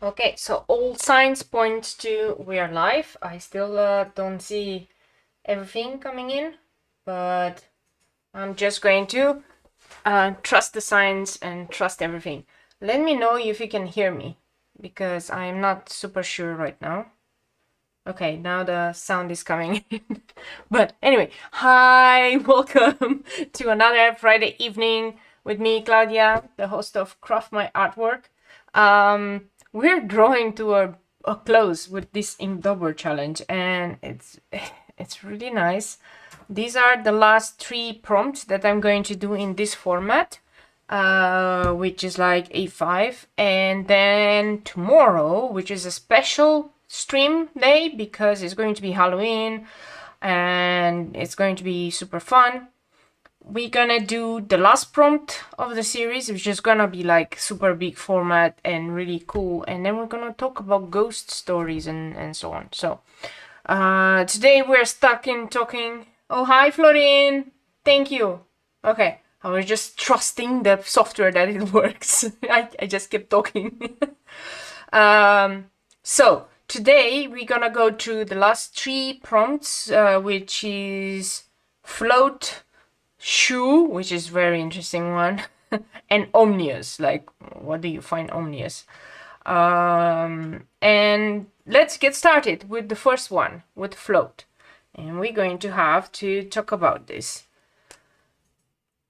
Okay, so all signs point to we are live. I still don't see everything coming in, but I'm just going to trust the signs and trust everything. Let me know if you can hear me, because I'm not super sure right now. Okay, now the sound is coming in. But anyway, hi, welcome to another Friday evening with me, Claudia, the host of Craft My Artwork. We're drawing to a close with this Inktober challenge, and it's really nice. These are the last 3 prompts that I'm going to do in this format, which is like A5, and then tomorrow, which is a special stream day because it's going to be Halloween and it's going to be super fun. We're gonna do the last prompt of the series, which is gonna be like super big format and really cool, and then we're gonna talk about ghost stories and so on. So today we're stuck in talking. Oh, hi Florin, thank you. Okay, I was just trusting the software that it works. I just kept talking. So today we're gonna go through the last 3 prompts, which is float, shoe, which is very interesting one, and omnious. Like, what do you find omnious? And let's get started with the first one, with float. And we're going to have to talk about this.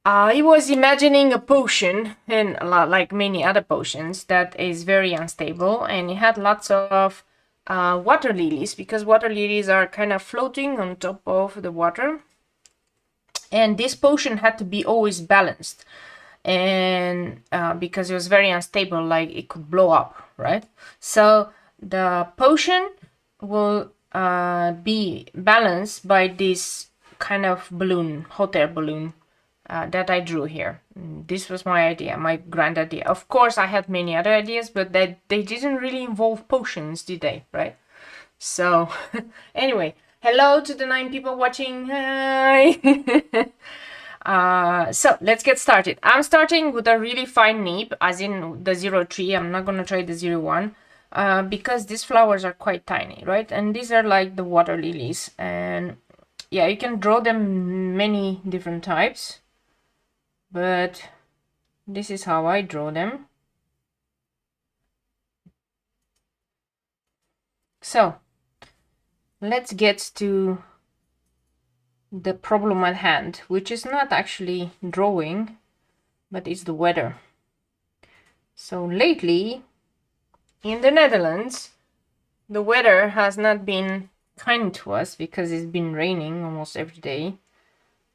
I was imagining a potion, and a lot like many other potions, that is very unstable, and it had lots of water lilies, because water lilies are kind of floating on top of the water. And this potion had to be always balanced, and because it was very unstable, like it could blow up, right? So the potion will be balanced by this kind of balloon, hot air balloon, that I drew here. This was my idea, my grand idea. Of course, I had many other ideas, but they didn't really involve potions, did they? Right? So, anyway, hello to the 9 people watching. Hi! So let's get started. I'm starting with a really fine nib, as in the 03. I'm not gonna try the 01, because these flowers are quite tiny, right? And these are like the water lilies, and yeah, you can draw them many different types, but this is how I draw them. So let's get to the problem at hand, which is not actually drawing, but it's the weather. So lately in the Netherlands, the weather has not been kind to us because it's been raining almost every day.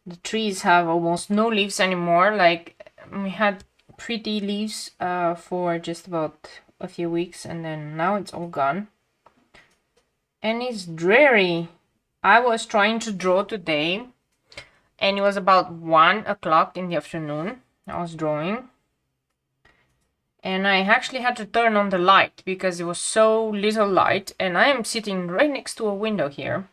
The trees have almost no leaves anymore. Like, we had pretty leaves for just about a few weeks, and then now it's all gone. And it's dreary. I was trying to draw today, and it was about 1 o'clock in the afternoon. I was drawing, and I actually had to turn on the light because it was so little light, and I am sitting right next to a window here.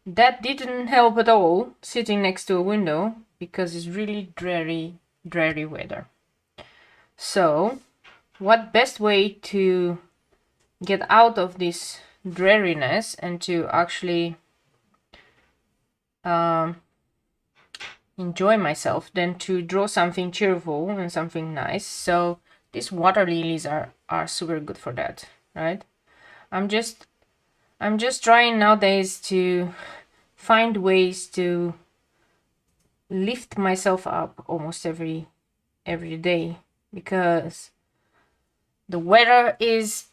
That didn't help at all, sitting next to a window, because it's really dreary weather. So what best way to get out of this dreariness and to actually enjoy myself than to draw something cheerful and something nice? So these water lilies are super good for that, right? I'm just trying nowadays to find ways to lift myself up almost every day, because the weather is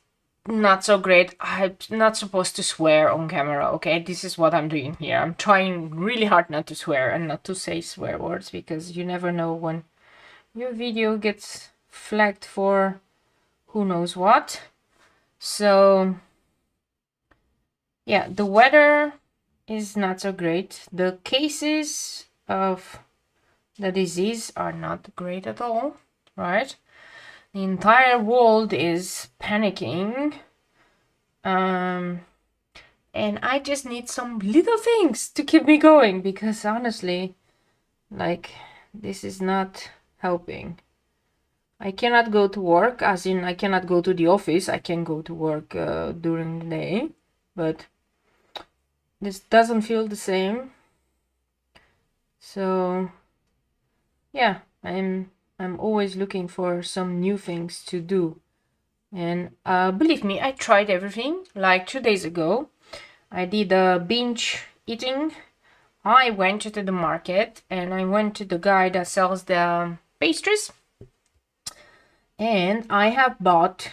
not so great. I'm not supposed to swear on camera, okay? This is what I'm doing here. I'm trying really hard not to swear and not to say swear words, because you never know when your video gets flagged for who knows what. So yeah, the weather is not so great. The cases of the disease are not great at all, right? The entire world is panicking. And I just need some little things to keep me going, because honestly, like, this is not helping. I cannot go to work, as in I cannot go to the office. I can go to work during the day, but this doesn't feel the same. So yeah, I'm always looking for some new things to do. And believe me, I tried everything. Like 2 days ago, I did a binge eating. I went to the market and I went to the guy that sells the pastries. And I have bought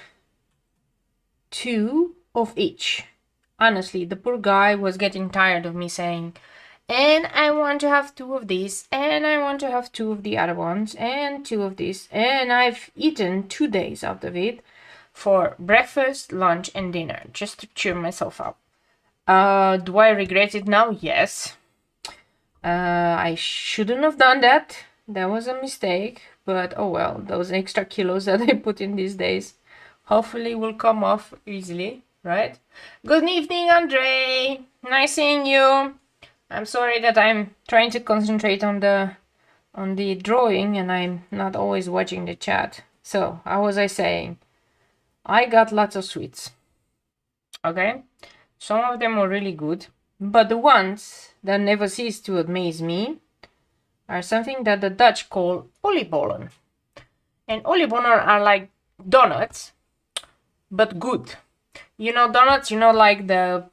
2 of each. Honestly, the poor guy was getting tired of me saying, and I want to have 2 of these, and I want to have 2 of the other ones, and 2 of these. And I've eaten 2 days out of it for breakfast, lunch, and dinner, just to cheer myself up. Do I regret it now? Yes. I shouldn't have done that. That was a mistake. But oh well, those extra kilos that I put in these days hopefully will come off easily, right? Good evening, Andre. Nice seeing you. I'm sorry that I'm trying to concentrate on the drawing and I'm not always watching the chat. So, how was I saying? I got lots of sweets. Okay? Some of them were really good, but the ones that never cease to amaze me are something that the Dutch call oliebollen. And oliebollen are like donuts, but good. You know donuts, you know, like the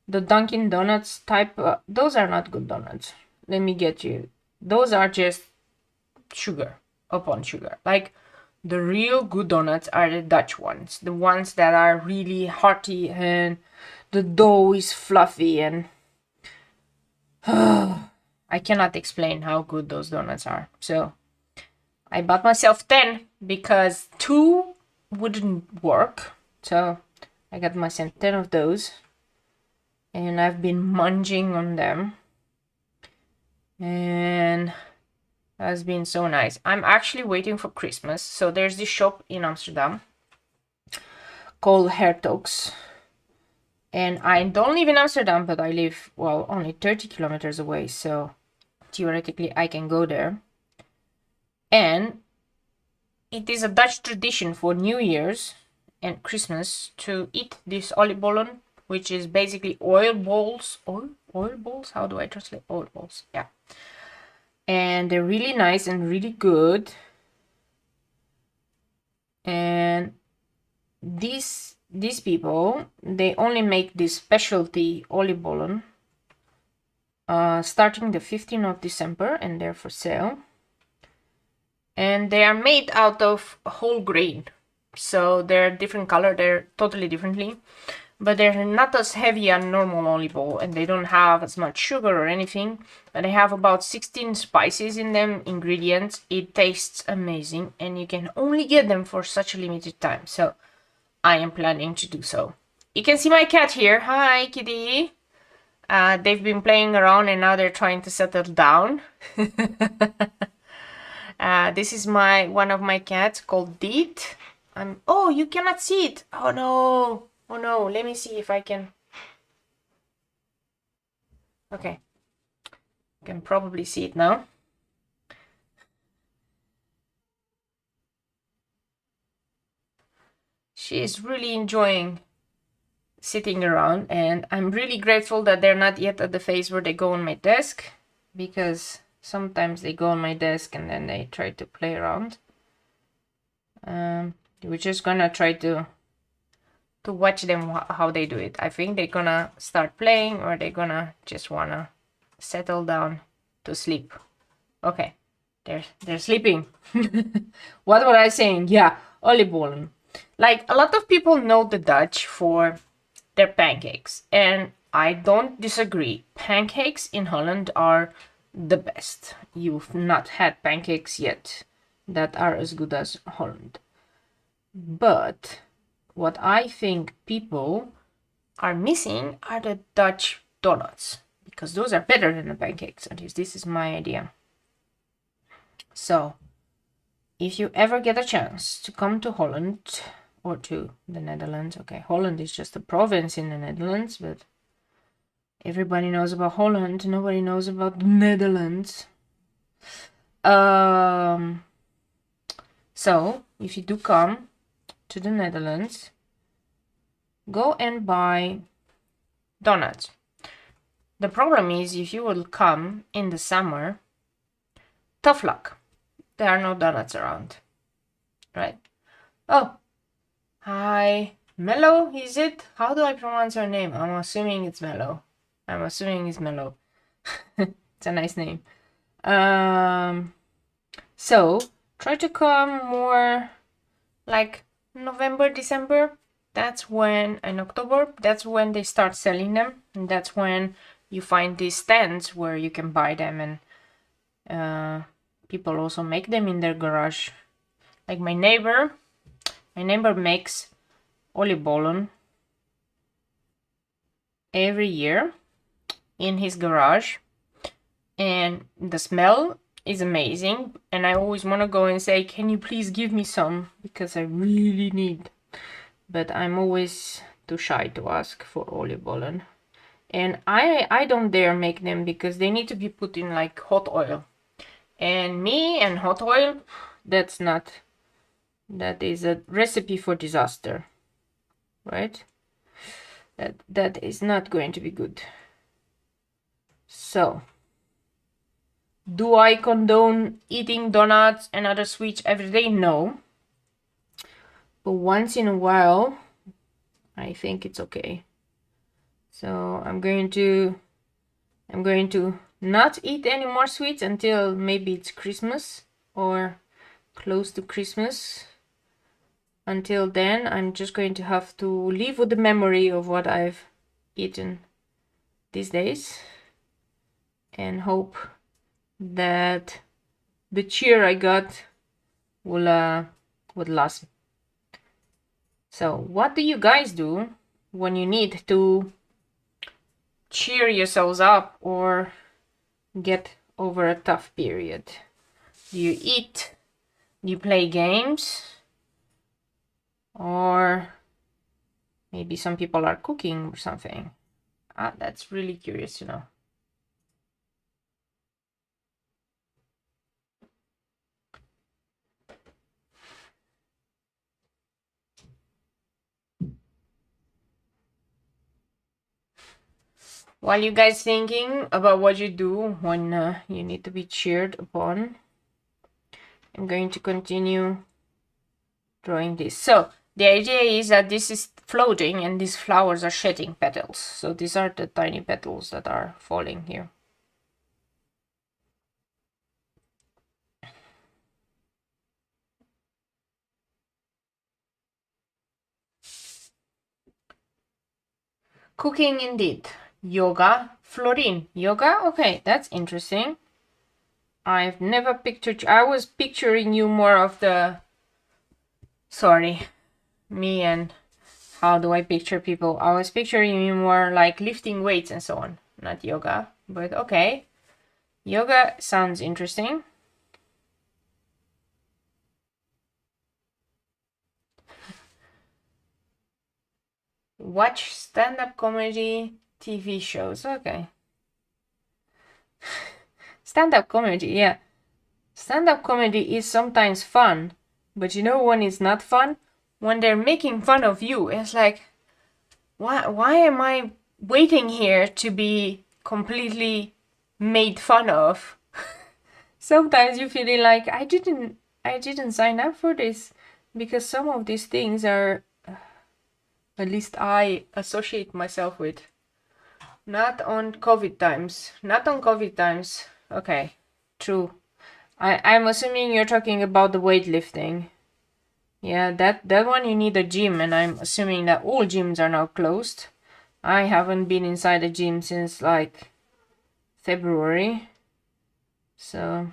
Dunkin' Donuts type, those are not good donuts. Let me get you. Those are just sugar upon sugar. Like the real good donuts are the Dutch ones, the ones that are really hearty and the dough is fluffy and I cannot explain how good those donuts are. So I bought myself 10 because 2 wouldn't work. So I got myself 10 of those. And I've been munching on them. And that's been so nice. I'm actually waiting for Christmas. So there's this shop in Amsterdam called Hertogs. And I don't live in Amsterdam, but I live, well, only 30 kilometers away. So theoretically, I can go there. And it is a Dutch tradition for New Year's and Christmas to eat this oliebollen, which is basically oil balls. Oil balls? How do I translate oil balls? Yeah. And they're really nice and really good. And these people, they only make this specialty oliebollen starting the 15th of December, and they're for sale. And they are made out of whole grain. So they're different color, they're totally differently. But they're not as heavy as normal oliebollen, and they don't have as much sugar or anything. But they have about 16 spices in them, ingredients. It tastes amazing, and you can only get them for such a limited time. So I am planning to do so. You can see my cat here. Hi, kitty. They've been playing around, and now they're trying to settle down. This is one of my cats called Deet. Oh, you cannot see it. Oh no. Oh no, let me see if I can. Okay. You can probably see it now. She is really enjoying sitting around, and I'm really grateful that they're not yet at the phase where they go on my desk, because sometimes they go on my desk and then they try to play around. We're just gonna try to watch them how they do it. I think they're gonna start playing, or they're gonna just wanna settle down to sleep. Okay, they're sleeping. What was I saying? Yeah, oliebollen. Like, a lot of people know the Dutch for their pancakes, and I don't disagree. Pancakes in Holland are the best. You've not had pancakes yet that are as good as Holland. But what I think people are missing are the Dutch donuts, because those are better than the pancakes. At least this is my idea. So if you ever get a chance to come to Holland or to the Netherlands, okay, Holland is just a province in the Netherlands, but everybody knows about Holland, nobody knows about the Netherlands. So if you do come to the Netherlands, go and buy donuts. The problem is, if you will come in the summer, tough luck. There are no donuts around, right? Oh, hi, Mello, is it? How do I pronounce your name? I'm assuming it's Mello. I'm assuming it's Mello. It's a nice name. So try to come more like November, December. That's when, in October, that's when they start selling them. And that's when you find these stands where you can buy them, and people also make them in their garage. Like my neighbor makes oliebollen every year in his garage, and the smell is amazing, and I always want to go and say, can you please give me some, because I really need, but I'm always too shy to ask for oliebollen, and I don't dare make them because they need to be put in like hot oil, and me and hot oil, that is a recipe for disaster, right? That is not going to be good. So do I condone eating donuts and other sweets every day? No. But once in a while, I think it's okay. So I'm going to not eat any more sweets until maybe it's Christmas or close to Christmas. Until then, I'm just going to have to live with the memory of what I've eaten these days and hope that the cheer I got would last. So what do you guys do when you need to cheer yourselves up or get over a tough period? Do you eat? Do you play games? Or maybe some people are cooking or something. That's really curious to know. While you guys thinking about what you do when you need to be cheered upon, I'm going to continue drawing this. So the idea is that this is floating and these flowers are shedding petals. So these are the tiny petals that are falling here. Cooking indeed. Yoga, Florin. Yoga? Okay, that's interesting. I've never pictured you. I was picturing you more of the... Sorry. Me and how do I picture people? I was picturing you more like lifting weights and so on. Not yoga, but okay. Yoga sounds interesting. Watch stand-up comedy TV shows. Okay. Stand-up comedy, yeah. Stand-up comedy is sometimes fun, but you know when it's not fun? When they're making fun of you. It's like, why am I waiting here to be completely made fun of? Sometimes you feel like I didn't sign up for this, because some of these things are, at least I associate myself with. Not on COVID times. Not on COVID times. Okay, true. I'm assuming you're talking about the weightlifting. Yeah, that one you need a gym, and I'm assuming that all gyms are now closed. I haven't been inside a gym since like February. So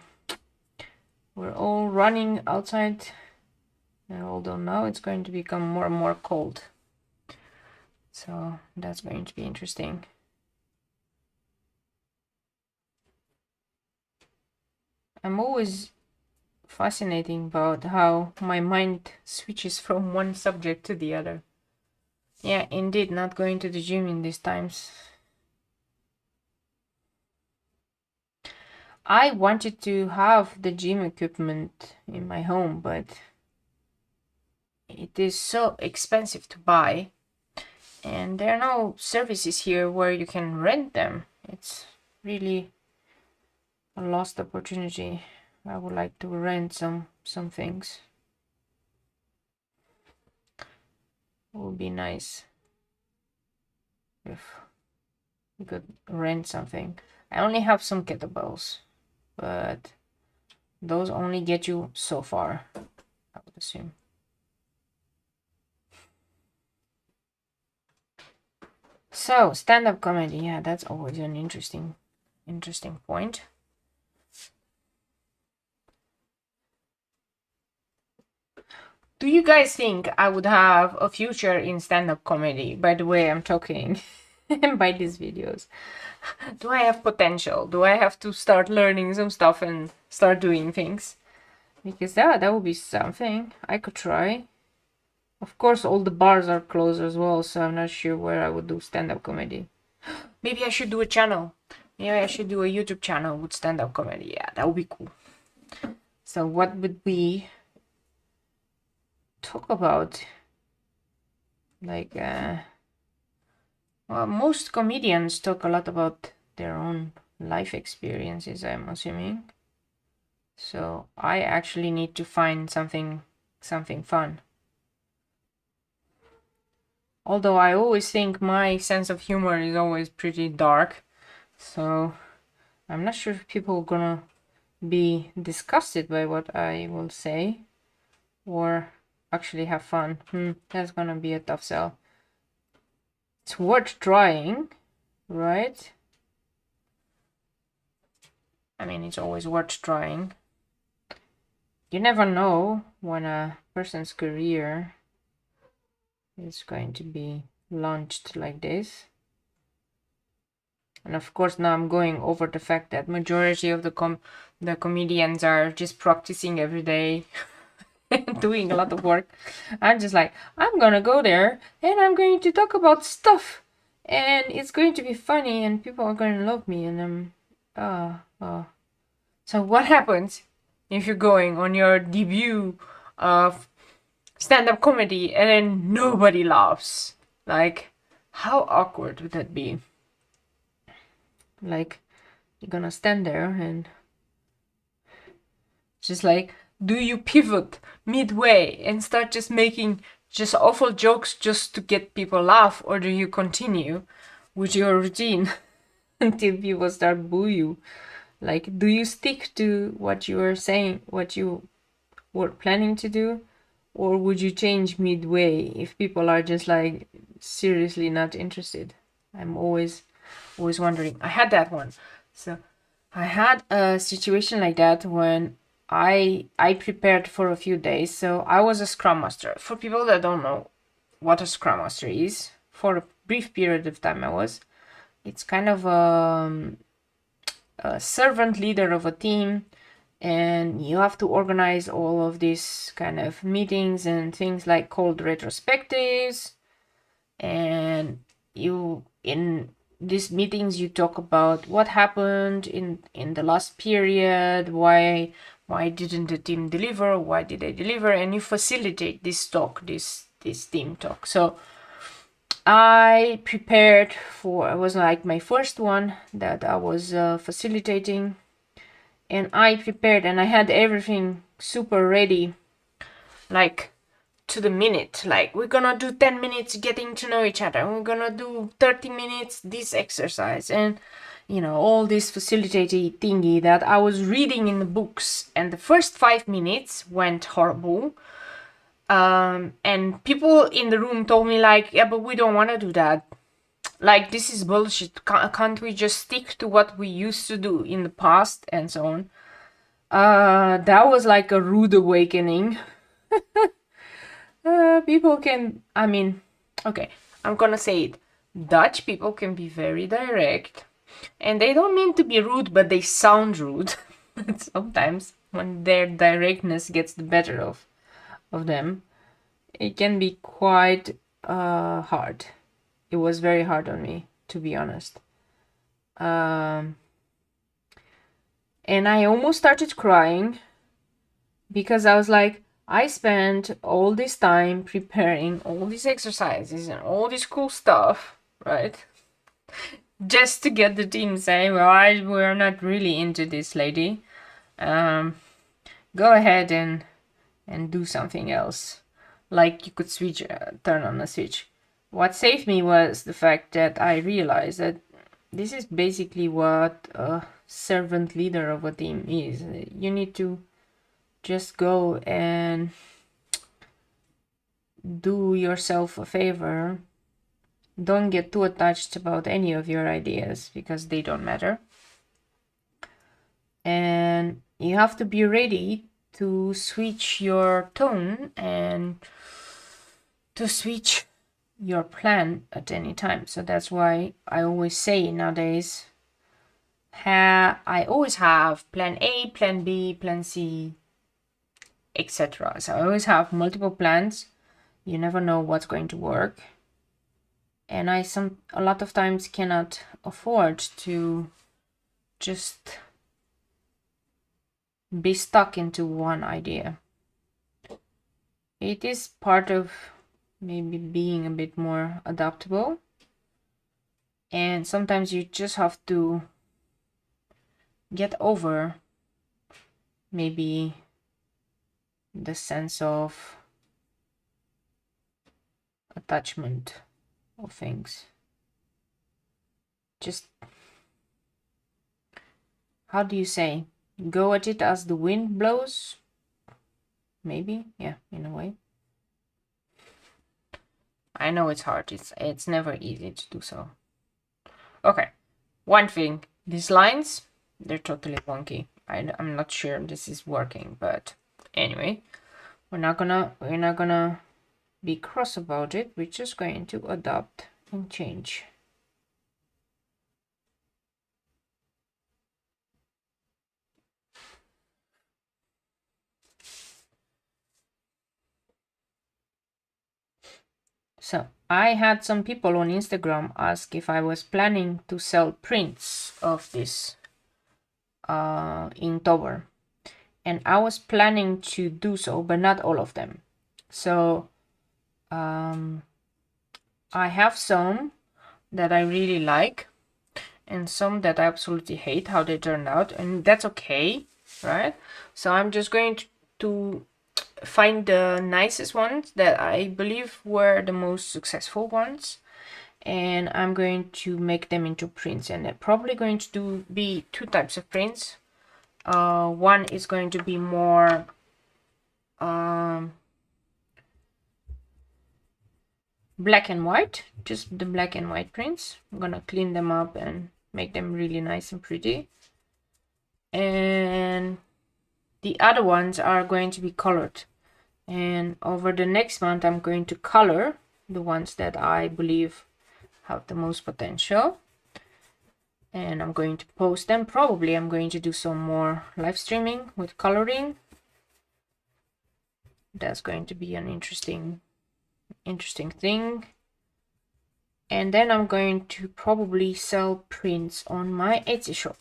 we're all running outside. And although now it's going to become more and more cold. So that's going to be interesting. I'm always fascinating about how my mind switches from one subject to the other. Yeah, indeed, not going to the gym in these times. I wanted to have the gym equipment in my home, but it is so expensive to buy, and there are no services here where you can rent them. It's really a lost opportunity. I would like to rent some things. It would be nice if we could rent something. I only have some kettlebells, but those only get you so far, I would assume. So, stand-up comedy, yeah, that's always an interesting point. Do you guys think I would have a future in stand-up comedy by the way I'm talking by these videos? Do I have potential? Do I have to start learning some stuff and start doing things? Because that would be something I could try. Of course, all the bars are closed as well, so I'm not sure where I would do stand-up comedy. Maybe I should do a channel. Maybe I should do a YouTube channel with stand-up comedy. Yeah, that would be cool. So what would we talk about? Like, well, most comedians talk a lot about their own life experiences, I'm assuming. So I actually need to find something fun. Although I always think my sense of humor is always pretty dark, so I'm not sure if people are gonna be disgusted by what I will say or actually have fun. That's gonna be a tough sell. It's worth trying, right? I mean, it's always worth trying. You never know when a person's career is going to be launched like this. And of course, now I'm going over the fact that majority of the comedians are just practicing every day and doing a lot of work. I'm just like, I'm gonna go there and I'm going to talk about stuff and it's going to be funny and people are going to love me. And so what happens if you're going on your debut of stand-up comedy and then nobody laughs? Like, how awkward would that be? Like, you're gonna stand there and just like, do you pivot midway and start just making just awful jokes just to get people laugh, or do you continue with your routine until people start boo you? Like, do you stick to what you were saying, what you were planning to do, or would you change midway if people are just like seriously not interested? I'm always wondering. I had that one. So I had a situation like that when I prepared for a few days. So I was a scrum master. For people that don't know what a scrum master is, for a brief period of time I was. It's kind of a servant leader of a team, and you have to organize all of these kind of meetings and things like called retrospectives. And you, in these meetings, you talk about what happened in the last period, why didn't the team deliver, why did they deliver, and you facilitate this talk, this team talk. So I prepared for, it was like my first one that I was facilitating, and I prepared and I had everything super ready, like to the minute. Like, we're gonna do 10 minutes getting to know each other, we're gonna do 30 minutes this exercise, and you know, all this facilitating thingy that I was reading in the books. And the first 5 minutes went horrible. And people in the room told me like, yeah, but we don't want to do that. Like, this is bullshit. Can't we just stick to what we used to do in the past and so on? That was like a rude awakening. People can, I mean, okay, I'm gonna say it. Dutch people can be very direct, and they don't mean to be rude, but they sound rude. Sometimes when their directness gets the better of them, it can be quite hard. It was very hard on me, to be honest. And I almost started crying because I was like, I spent all this time preparing all these exercises and all this cool stuff, right? Just to get the team saying, well, we're not really into this, lady. Go ahead and do something else. Like you could switch, turn on a switch. What saved me was the fact that I realized that this is basically what a servant leader of a team is. You need to just go and do yourself a favor. Don't get too attached about any of your ideas because they don't matter. And you have to be ready to switch your tone and to switch your plan at any time. So that's why I always say nowadays, I always have plan A, plan B, plan C, etc. So I always have multiple plans. You never know what's going to work. And a lot of times cannot afford to just be stuck into one idea. It is part of maybe being a bit more adaptable. And sometimes you just have to get over maybe the sense of attachment of things. Just, how do you say, go at it as the wind blows? Maybe, yeah, in a way. I know it's hard. It's never easy to do so. Okay, one thing, these lines, they're totally wonky. I'm not sure this is working, but anyway, we're not gonna be cross about it. We're just going to adapt and change. So I had some people on Instagram ask if I was planning to sell prints of this inktober, and I was planning to do so, but not all of them. So I have some that I really like and some that I absolutely hate how they turned out, and that's okay, right? So I'm just going to find the nicest ones that I believe were the most successful ones, and I'm going to make them into prints. And they're probably going to be two types of prints. One is going to be more black and white, just the black and white prints. I'm gonna clean them up and make them really nice and pretty. And the other ones are going to be colored. And over the next month, I'm going to color the ones that I believe have the most potential. And I'm going to post them. Probably I'm going to do some more live streaming with coloring. That's going to be an interesting thing. And then I'm going to probably sell prints on my Etsy shop.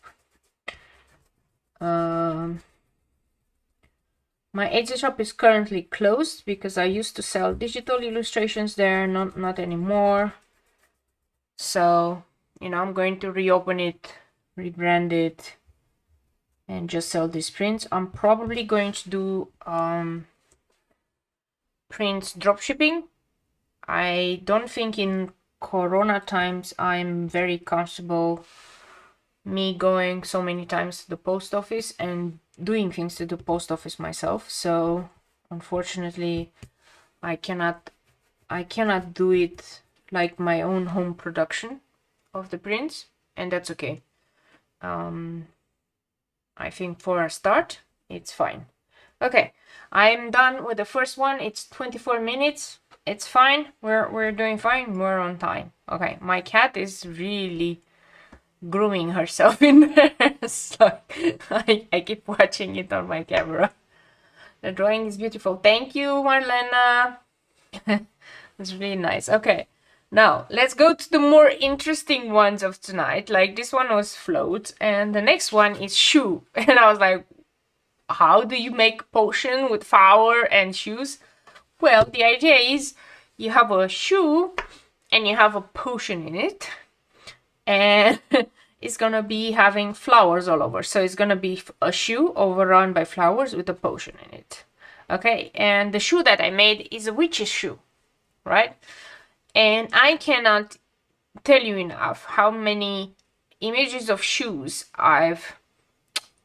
My Etsy shop is currently closed because I used to sell digital illustrations there, not anymore. So, you know, I'm going to reopen it, rebrand it, and just sell these prints. I'm probably going to do prints dropshipping. I don't think in Corona times I'm very comfortable me going so many times to the post office and doing things to the post office myself. So unfortunately I cannot do it like my own home production of the prints, and that's okay. I think for a start it's fine. Okay, I'm done with the first one. It's 24 minutes. It's fine. We're doing fine. We're on time. Okay, my cat is really grooming herself in there. So I keep watching it on my camera. The drawing is beautiful. Thank you, Marlena. It's really nice. Okay, now let's go to the more interesting ones of tonight. Like this one was float, and the next one is shoe. And I was like, how do you make potion with flower and shoes? Well, the idea is you have a shoe and you have a potion in it, and it's gonna be having flowers all over. So it's gonna be a shoe overrun by flowers with a potion in it. Okay, and the shoe that I made is a witch's shoe, right? And I cannot tell you enough how many images of shoes I've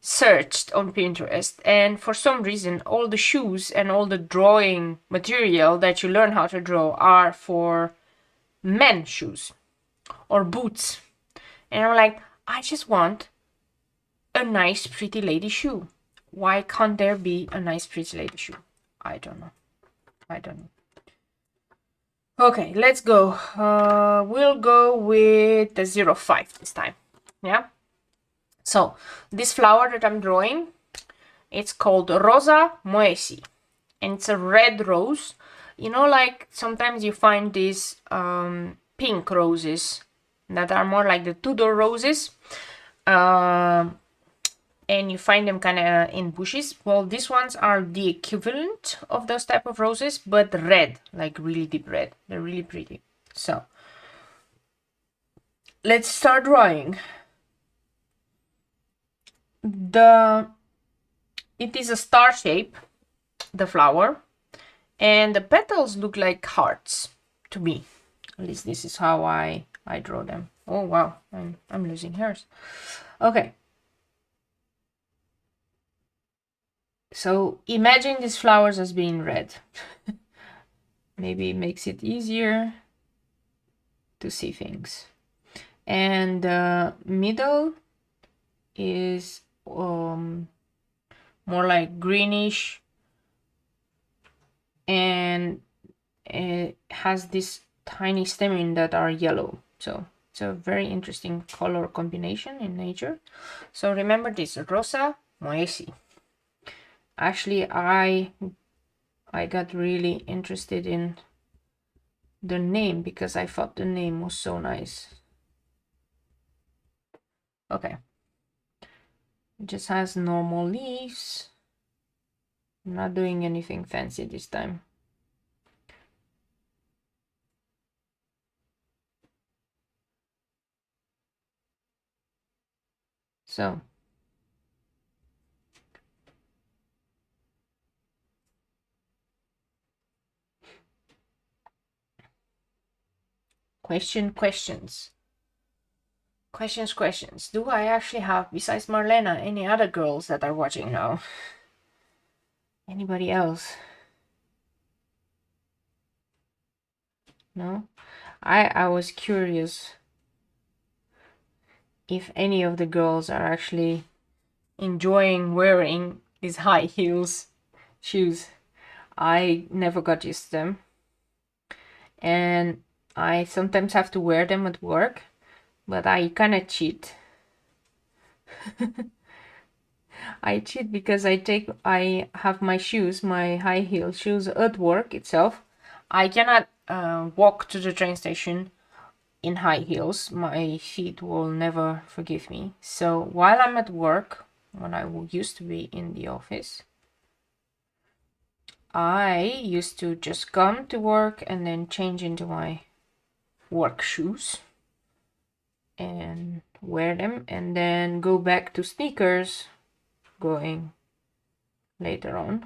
searched on Pinterest, and for some reason all the shoes and all the drawing material that you learn how to draw are for men shoes or boots. And I'm like, I just want a nice pretty lady shoe. Why can't there be a nice pretty lady shoe? I don't know. Okay, let's go. We'll go with the 05 this time. Yeah. So this flower that I'm drawing, it's called Rosa moessi, and it's a red rose. You know, like sometimes you find these pink roses that are more like the Tudor roses, and you find them kind of in bushes. Well, these ones are the equivalent of those type of roses, but red, like really deep red. They're really pretty. So let's start drawing. It is a star shape, the flower, and the petals look like hearts to me. At least this is how I draw them. Oh wow, I'm losing hairs. Okay. So imagine these flowers as being red. Maybe it makes it easier to see things. And the middle is more like greenish, and it has this tiny stamens that are yellow. So it's a very interesting color combination in nature. So remember this, rosa moessi. Actually, I got really interested in the name because I thought the name was so nice. Okay. It just has normal leaves. I'm not doing anything fancy this time. So questions. Do I actually have, besides Marlena, any other girls that are watching now? Anybody else? No? I was curious if any of the girls are actually enjoying wearing these high heels shoes. I never got used to them, and I sometimes have to wear them at work, but I kind of cheat. I cheat because I have my shoes, my high heel shoes at work itself. I cannot walk to the train station in high heels. My feet will never forgive me. So while I'm at work, when I used to be in the office, I used to just come to work and then change into my work shoes and wear them, and then go back to sneakers going later on.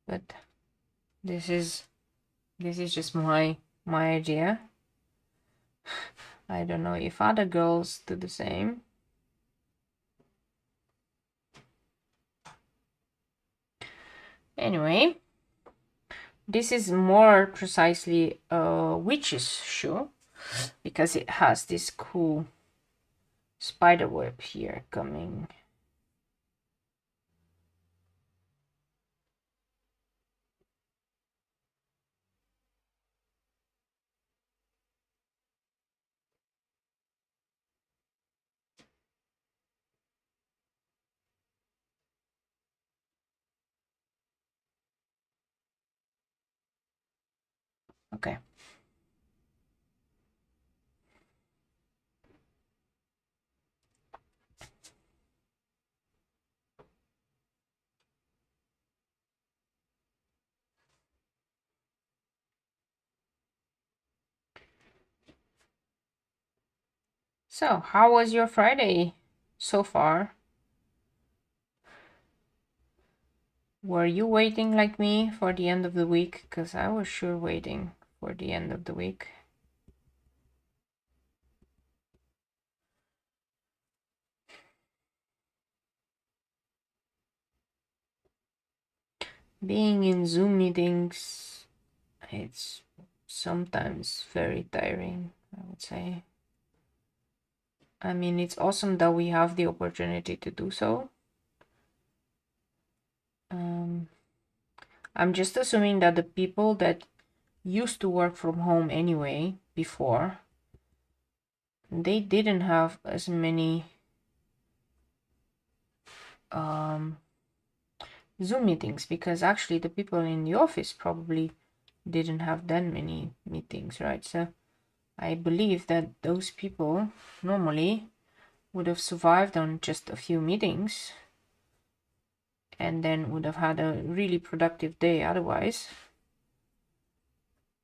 But this is just my idea. I don't know if other girls do the same. Anyway, this is more precisely a witch's shoe because it has this cool spider web here coming. Okay. So, how was your Friday so far? Were you waiting like me for the end of the week? Because I was sure waiting for the end of the week. Being in Zoom meetings, it's sometimes very tiring, I would say. I mean, it's awesome that we have the opportunity to do so. I'm just assuming that the people that used to work from home anyway before, they didn't have as many Zoom meetings, because actually the people in the office probably didn't have that many meetings, right? So I believe that those people normally would have survived on just a few meetings and then would have had a really productive day otherwise.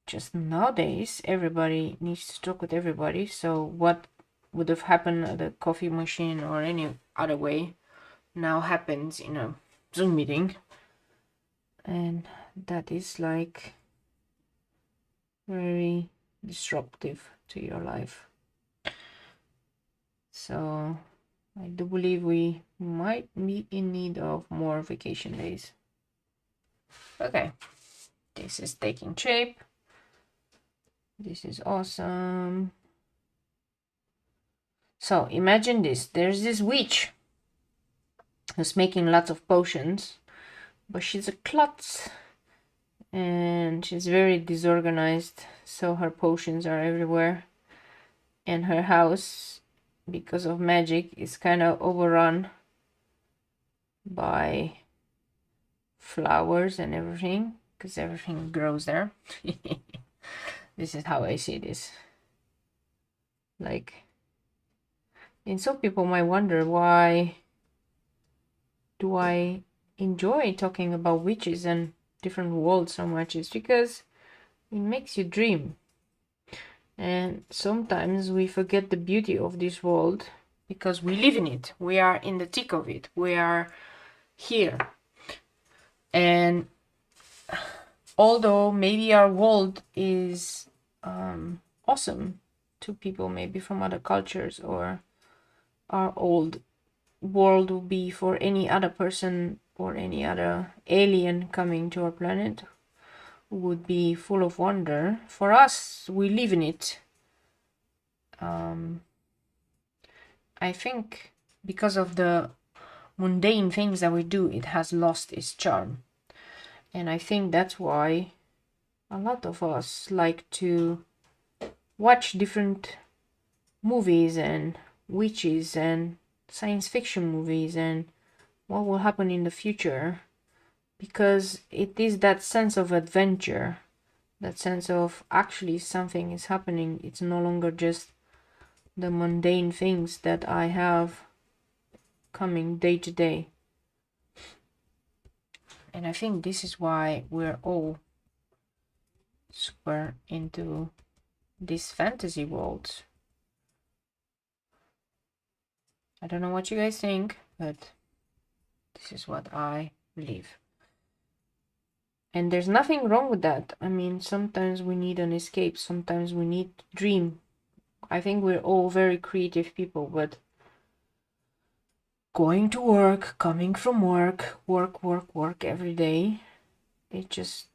Just nowadays, everybody needs to talk with everybody, so what would have happened at a coffee machine or any other way now happens in a Zoom meeting. And that is like very disruptive to your life. So I do believe we might be in need of more vacation days. Okay, this is taking shape. This is awesome. So imagine this. There's this witch who's making lots of potions, but she's a klutz and she's very disorganized, so her potions are everywhere, and her house, because of magic, is kind of overrun by flowers and everything, because everything grows there. This is how I see this. Like, and some people might wonder, why do I enjoy talking about witches and different worlds so much? It's because it makes you dream. And sometimes we forget the beauty of this world because we live in it. We are in the thick of it. We are here. And although maybe our world is awesome to people maybe from other cultures, or our old world will be for any other person or any other alien coming to our planet, would be full of wonder. For us, we live in it. I think because of the mundane things that we do, it has lost its charm. And I think that's why a lot of us like to watch different movies and witches and science fiction movies and what will happen in the future, because it is that sense of adventure, that sense of actually something is happening. It's no longer just the mundane things that I have coming day to day. And I think this is why we're all super into this fantasy world. I don't know what you guys think, but this is what I believe. And there's nothing wrong with that. I mean, sometimes we need an escape, sometimes we need to dream. I think we're all very creative people, but going to work, coming from work, work every day, it just,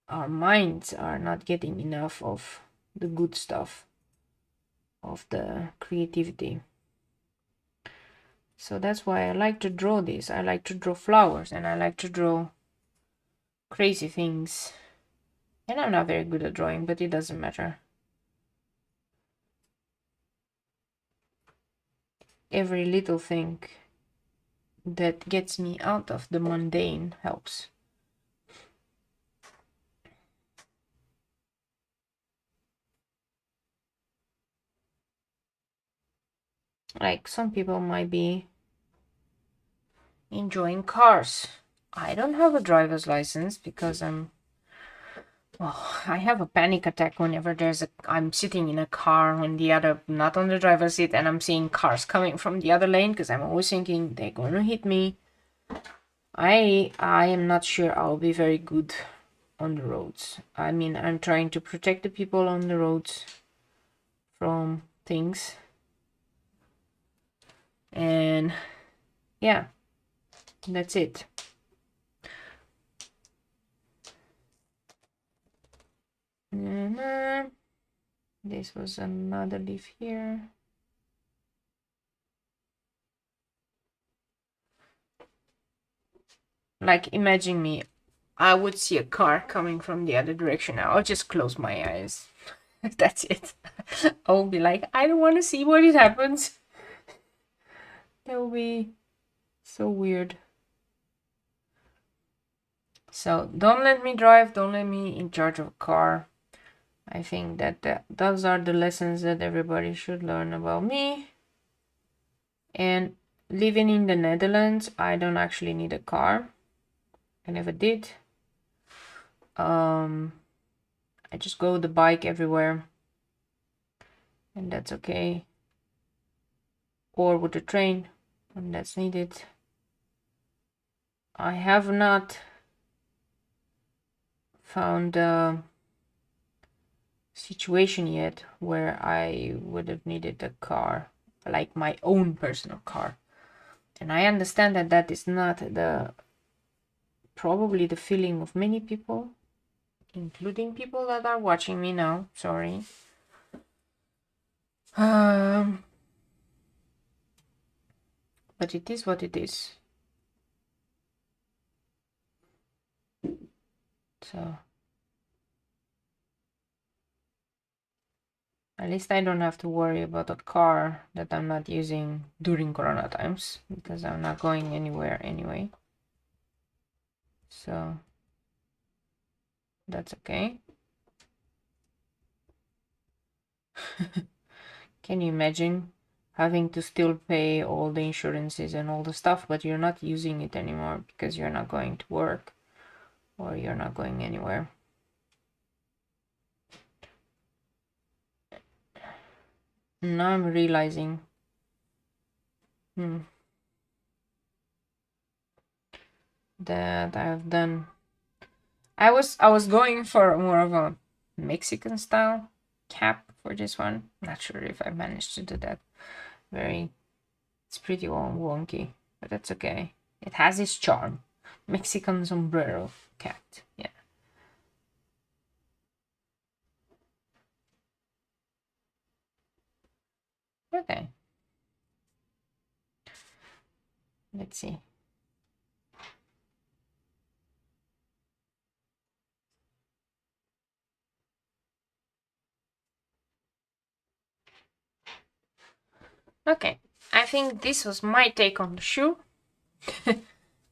our minds are not getting enough of the good stuff, of the creativity. So that's why I like to draw this. I like to draw flowers and I like to draw crazy things. And I'm not very good at drawing, but it doesn't matter. Every little thing that gets me out of the mundane helps. Like, some people might be enjoying cars. I don't have a driver's license because I'm Oh, I have a panic attack whenever I'm sitting in a car on the other, not on the driver's seat, and I'm seeing cars coming from the other lane, because I'm always thinking they're going to hit me. I am not sure I'll be very good on the roads. I mean, I'm trying to protect the people on the roads from things. And yeah, that's it. This was another leaf here. Like, imagine me, I would see a car coming from the other direction. I'll just close my eyes. That's it. I'll be like, I don't want to see what it happens. That will be so weird. So don't let me drive, don't let me in charge of a car. I think that those are the lessons that everybody should learn about me. And living in the Netherlands, I don't actually need a car. I never did. I just go with the bike everywhere, and that's okay. Or with the train when that's needed. I have not found a situation yet where I would have needed a car, like my own personal car. And I understand that that is not probably the feeling of many people, including people that are watching me now. Sorry. But it is what it is. So at least I don't have to worry about a car that I'm not using during Corona times, because I'm not going anywhere anyway. So that's okay. Can you imagine having to still pay all the insurances and all the stuff, but you're not using it anymore because you're not going to work or you're not going anywhere? Now I'm realizing that I've done. I was going for more of a Mexican style cap for this one. Not sure if I managed to do that. It's pretty wonky, but that's okay. It has its charm. Mexican sombrero cat, yeah. Okay. Let's see. Okay, I think this was my take on the shoe.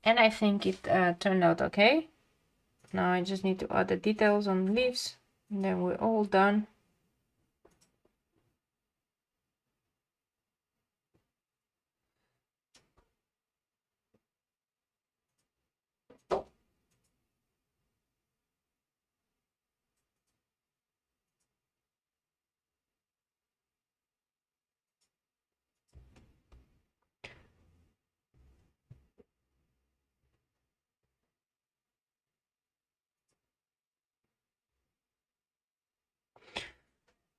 And I think it turned out okay. Now I just need to add the details on the leaves, and then we're all done.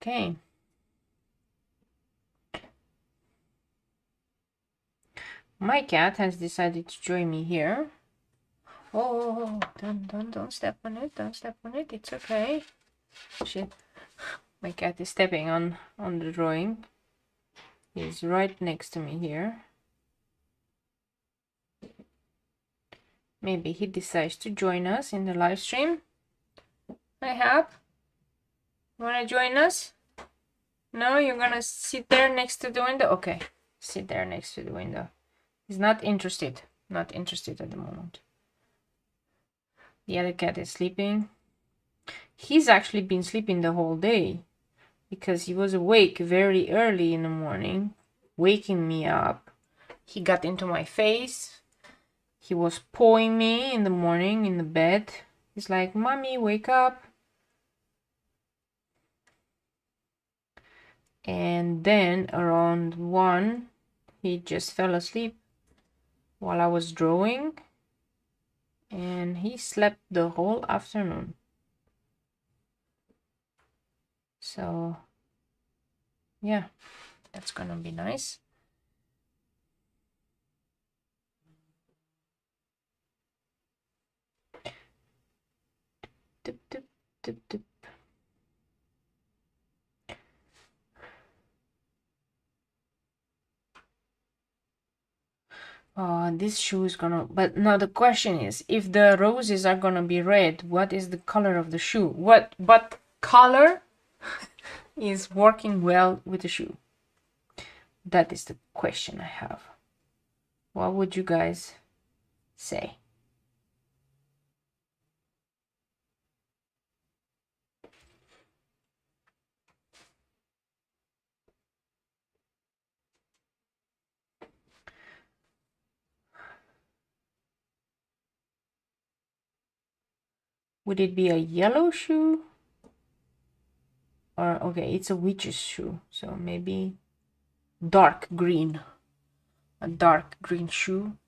Okay. My cat has decided to join me here. Oh, don't step on it, don't step on it, it's okay. Shit. My cat is stepping on the drawing. He's right next to me here. Maybe he decides to join us in the live stream. Hi, Hap. Wanna join us? No, you're gonna sit there next to the window? Okay, sit there next to the window. He's not interested. Not interested at the moment. The other cat is sleeping. He's actually been sleeping the whole day because he was awake very early in the morning, waking me up. He got into my face. He was pawing me in the morning in the bed. He's like, "Mommy, wake up." And then around 1, he just fell asleep while I was drawing, and he slept the whole afternoon. So yeah, that's gonna be nice. Dip, dip, dip, dip. This shoe is gonna, but now the question is, if the roses are gonna be red, what is the color of the shoe? What color is working well with the shoe? That is the question I have. What would you guys say? Would it be a yellow shoe? Or, okay, it's a witch's shoe, so maybe dark green. A dark green shoe.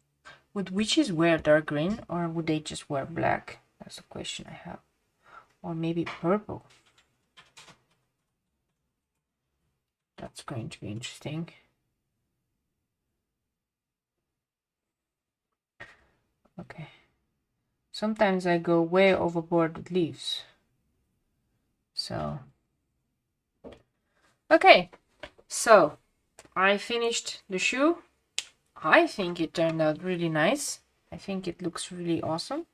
Would witches wear dark green, or would they just wear black? That's the question I have. Or maybe purple. That's going to be interesting. Okay. Sometimes I go way overboard with leaves. So, okay. So, I finished the shoe. I think it turned out really nice. I think it looks really awesome.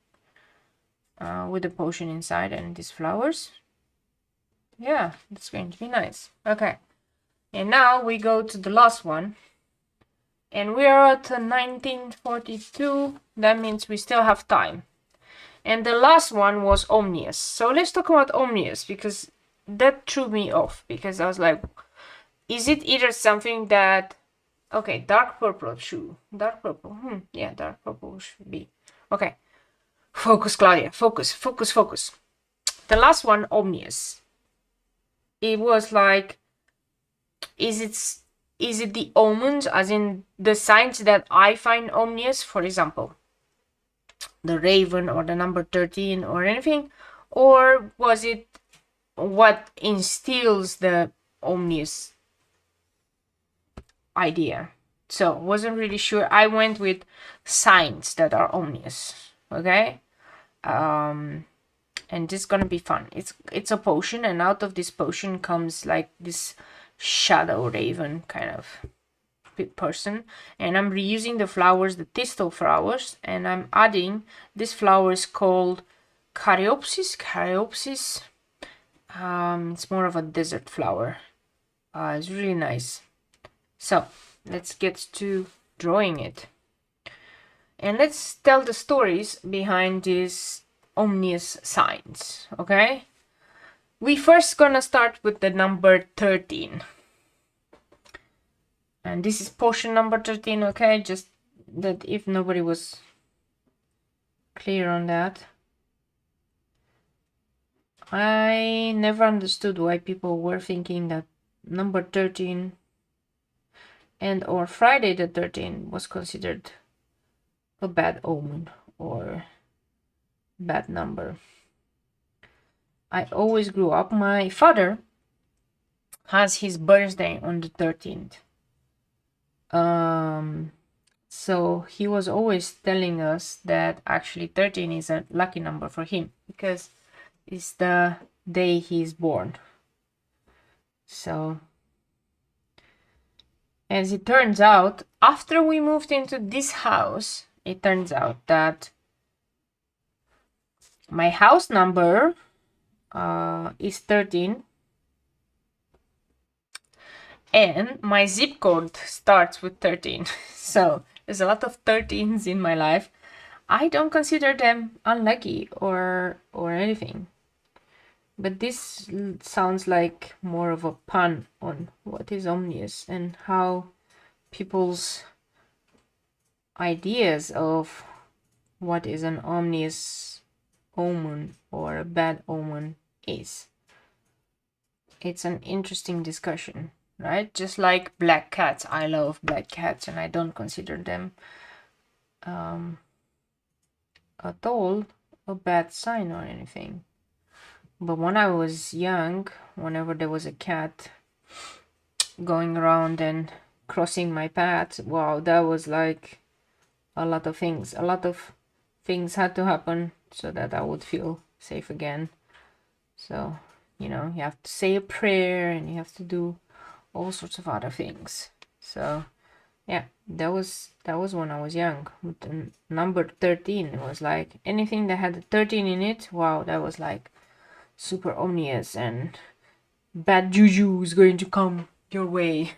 With the potion inside and these flowers. Yeah, it's going to be nice. Okay. And now we go to the last one. And we are at 1942. That means we still have time. And the last one was omnious. So let's talk about omnious, because that threw me off. Because I was like, is it either something that... Okay, dark purple shoe. Dark purple. Yeah, dark purple should be. Okay. Focus, Claudia. Focus, focus, focus. The last one, omnious. It was like, is it the omens, as in the signs that I find omnious, for example, the raven or the number 13 or anything, or was it what instills the omnious idea? So wasn't really sure. I went with signs that are omnious. Okay. And this is gonna be fun. It's a potion, and out of this potion comes like this shadow raven kind of person, and I'm reusing the flowers, the thistle flowers, and I'm adding this flower is called Caryopsis. It's more of a desert flower. It's really nice. So let's get to drawing it, and let's tell the stories behind these omnious signs. Okay, we first gonna start with the number 13. And this is potion number 13, okay? Just that if nobody was clear on that. I never understood why people were thinking that number 13 and or Friday the 13th was considered a bad omen or bad number. I always grew up, my father has his birthday on the 13th. So he was always telling us that actually 13 is a lucky number for him because it's the day he's born. So as it turns out, after we moved into this house, it turns out that my house number is 13. And my zip code starts with 13. So there's a lot of 13s in my life. I don't consider them unlucky or anything. But this sounds like more of a pun on what is omnious and how people's ideas of what is an omnious omen or a bad omen is. It's an interesting discussion. right? Just like black cats. I love black cats and I don't consider them at all a bad sign or anything. But when I was young, whenever there was a cat going around and crossing my path, wow, that was like a lot of things. A lot of things had to happen so that I would feel safe again. So, you know, you have to say a prayer and you have to do all sorts of other things. So, yeah, that was when I was young. With the number 13, it was like anything that had a 13 in it, wow, that was like super omnious and bad juju is going to come your way.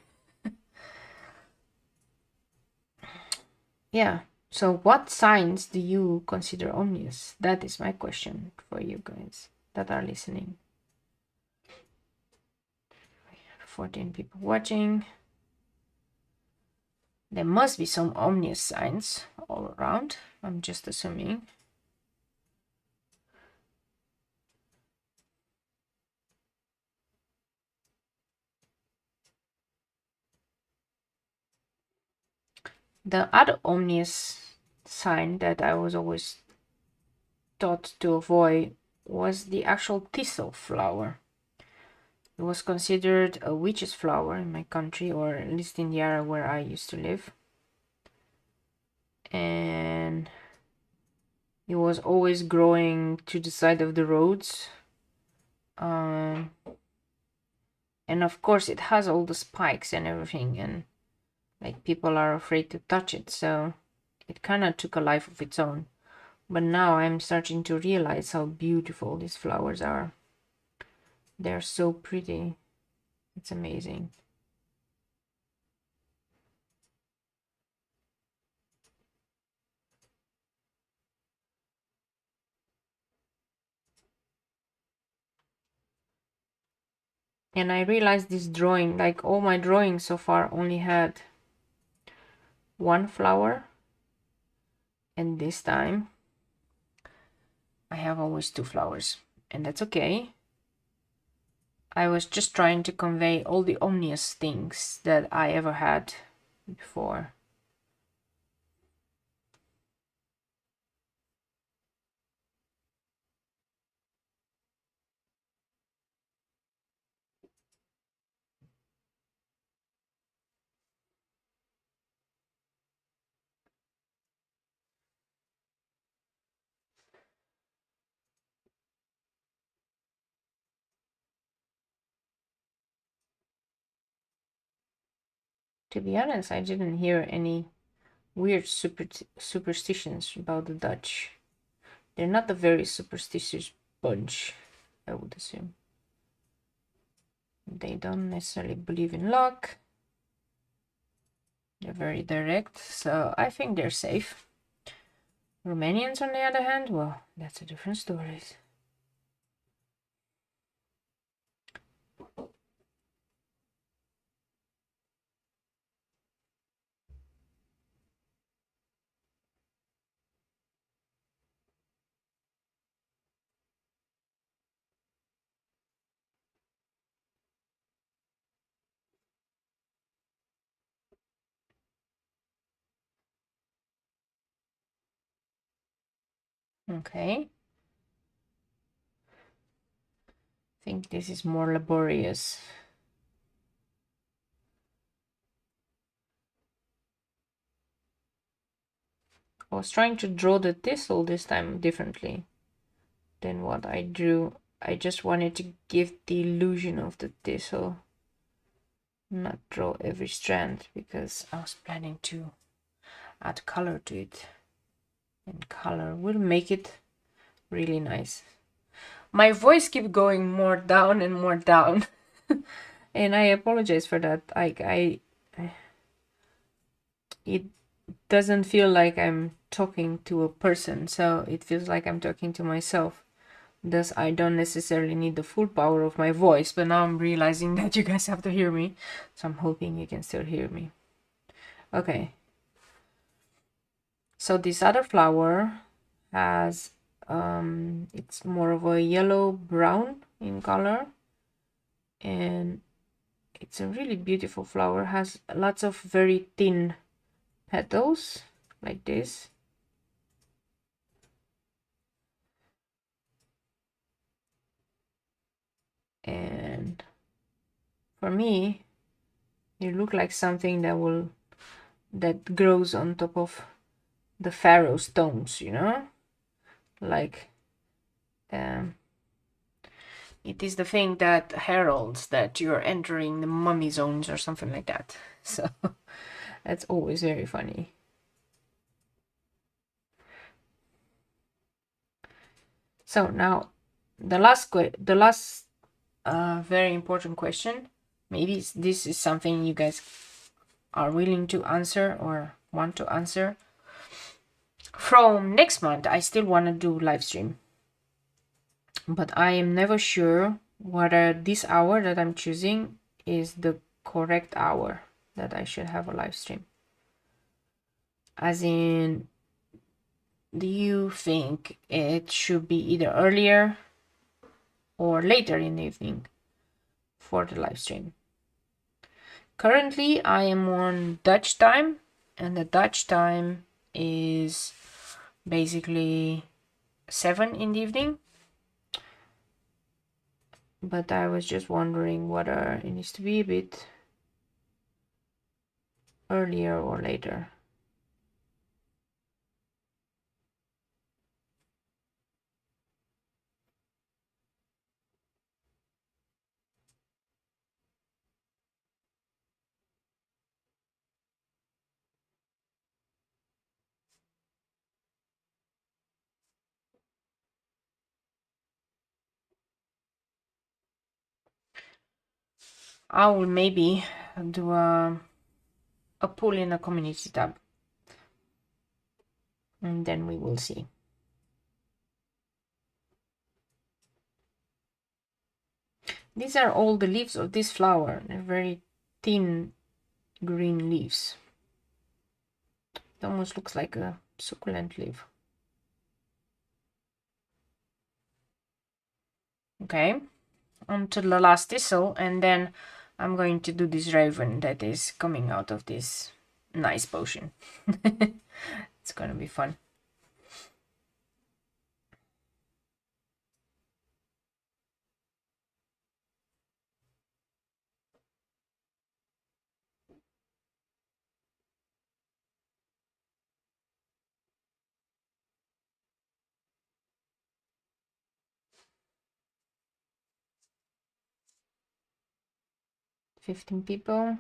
Yeah. So what signs do you consider omnious? That is my question for you guys that are listening. 14 people watching. There must be some omnious signs all around. I'm just assuming. The other omnious sign that I was always taught to avoid was the actual thistle flower. It was considered a witch's flower in my country, or at least in the area where I used to live. And it was always growing to the side of the roads. And of course it has all the spikes and everything, and like people are afraid to touch it, so it kind of took a life of its own. But now I'm starting to realize how beautiful these flowers are. They're so pretty. It's amazing. And I realized this drawing, like all my drawings so far only had one flower, and this time I have always two flowers, and that's okay. I was just trying to convey all the omnious things that I ever had before. To be honest, I didn't hear any weird superstitions about the Dutch. They're not a very superstitious bunch, I would assume. They don't necessarily believe in luck. They're very direct, so I think they're safe. Romanians, on the other hand, well, that's a different story. Okay. I think this is more laborious. I was trying to draw the thistle this time differently than what I drew. I just wanted to give the illusion of the thistle, not draw every strand, because I was planning to add color to it, and color will make it really nice. My voice keeps going more down and more down. And I apologize for that. It doesn't feel like I'm talking to a person, so it feels like I'm talking to myself. Thus, I don't necessarily need the full power of my voice, but now I'm realizing that you guys have to hear me, so I'm hoping you can still hear me. Okay. So this other flower has, it's more of a yellow-brown in color, and It's a really beautiful flower, has lots of very thin petals like this. And for me, it look like something that grows on top of the pharaoh stones, you know, like it is the thing that heralds that you're entering the mummy zones or something like that. So that's always very funny. So now the last very important question. Maybe this is something you guys are willing to answer or want to answer. From next month, I still want to do live stream, but I am never sure whether this hour that I'm choosing is the correct hour that I should have a live stream. As in, do you think it should be either earlier or later in the evening for the live stream? Currently, I am on Dutch time, and the Dutch time is basically 7 in the evening. But I was just wondering whether it needs to be a bit earlier or later. I will maybe do a poll in a community tab, and then we will see. These are all the leaves of this flower. They're very thin green leaves. It almost looks like a succulent leaf. Okay, onto the last thistle, and then I'm going to do this raven that is coming out of this nice potion. It's gonna be fun. $15 people.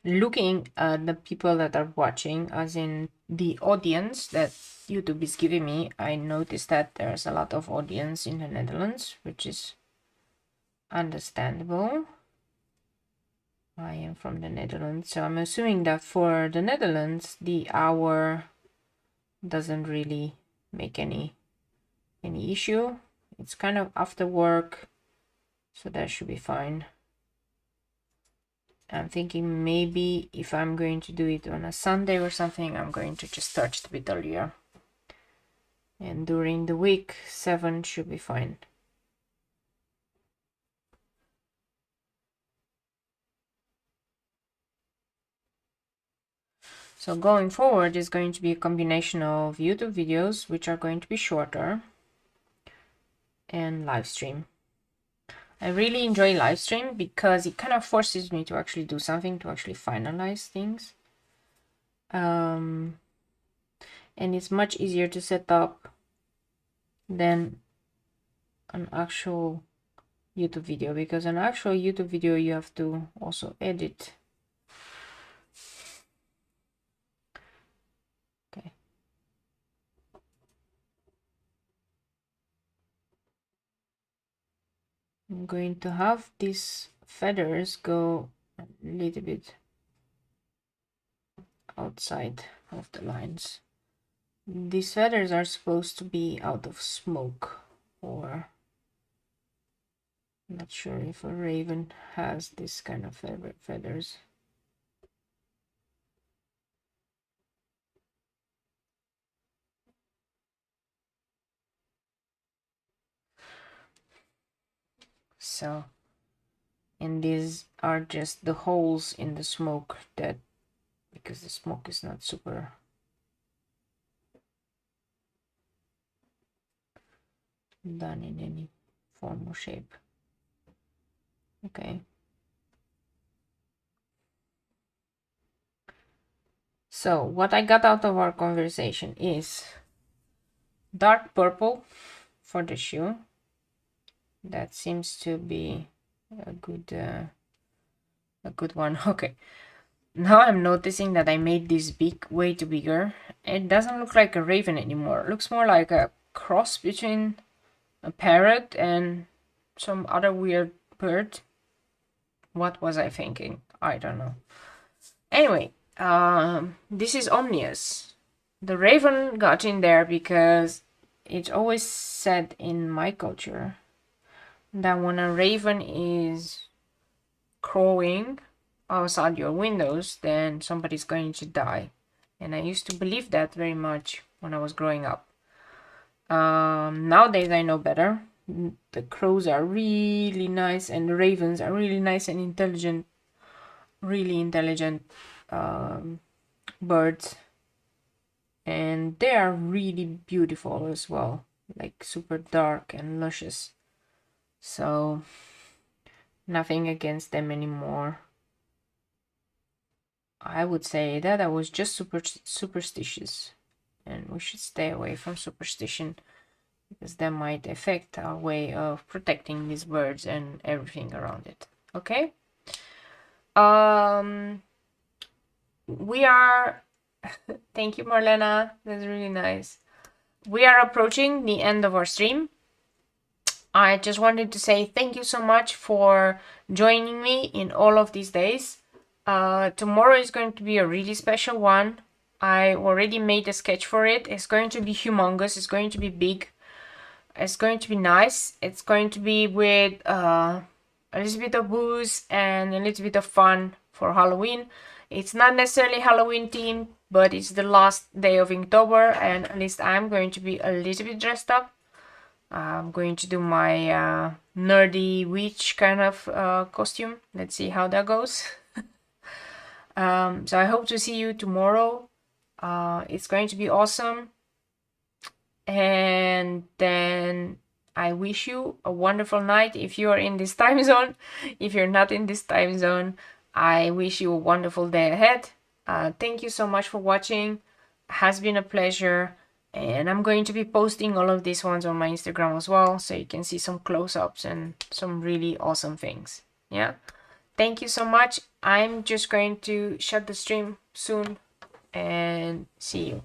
Looking at the people that are watching, as in the audience that YouTube is giving me, I noticed that there's a lot of audience in the Netherlands, which is understandable. I am from the Netherlands, so I'm assuming that for the Netherlands, the hour doesn't really make any issue. It's kind of after work, so that should be fine. I'm thinking maybe if I'm going to do it on a Sunday or something, I'm going to just start it a bit earlier. And during the week, 7 should be fine. So going forward is going to be a combination of YouTube videos, which are going to be shorter, and live stream. I really enjoy live stream because it kind of forces me to actually do something, to actually finalize things. And it's much easier to set up than an actual YouTube video, because an actual YouTube video you have to also edit. Okay. I'm going to have these feathers go a little bit outside of the lines. These feathers are supposed to be out of smoke, or I'm not sure if a raven has this kind of feathers. So, and these are just the holes in the smoke, that because the smoke is not super done in any form or shape. Okay. So what I got out of our conversation is dark purple for the shoe. That seems to be a good one. Okay. Now I'm noticing that I made this beak way too bigger. It doesn't look like a raven anymore. It looks more like a cross between a parrot and some other weird bird. What was I thinking? I don't know. Anyway, this is omnious. The raven got in there because it's always said in my culture that when a raven is crowing outside your windows, then somebody's going to die. And I used to believe that very much when I was growing up. Nowadays I know better. The crows are really nice and the ravens are really nice and intelligent, really intelligent birds. And they are really beautiful as well, like super dark and luscious. So nothing against them anymore. I would say that I was just superstitious, and we should stay away from superstition because that might affect our way of protecting these birds and everything around it. Okay. We are thank you, Marlena, that's really nice. We are approaching the end of our stream. I just wanted to say thank you so much for joining me in all of these days. Tomorrow is going to be a really special one. I already made a sketch for it. It's going to be humongous. It's going to be big. It's going to be nice. It's going to be with a little bit of booze and a little bit of fun for Halloween. It's not necessarily Halloween themed, but it's the last day of Inktober, and at least I'm going to be a little bit dressed up. I'm going to do my nerdy witch kind of costume. Let's see how that goes. So I hope to see you tomorrow. It's going to be awesome. And then I wish you a wonderful night if you are in this time zone. If you're not in this time zone, I wish you a wonderful day ahead. Thank you so much for watching. It has been a pleasure. And I'm going to be posting all of these ones on my Instagram as well, so you can see some close-ups and some really awesome things. Yeah. Thank you so much. I'm just going to shut the stream soon and see you.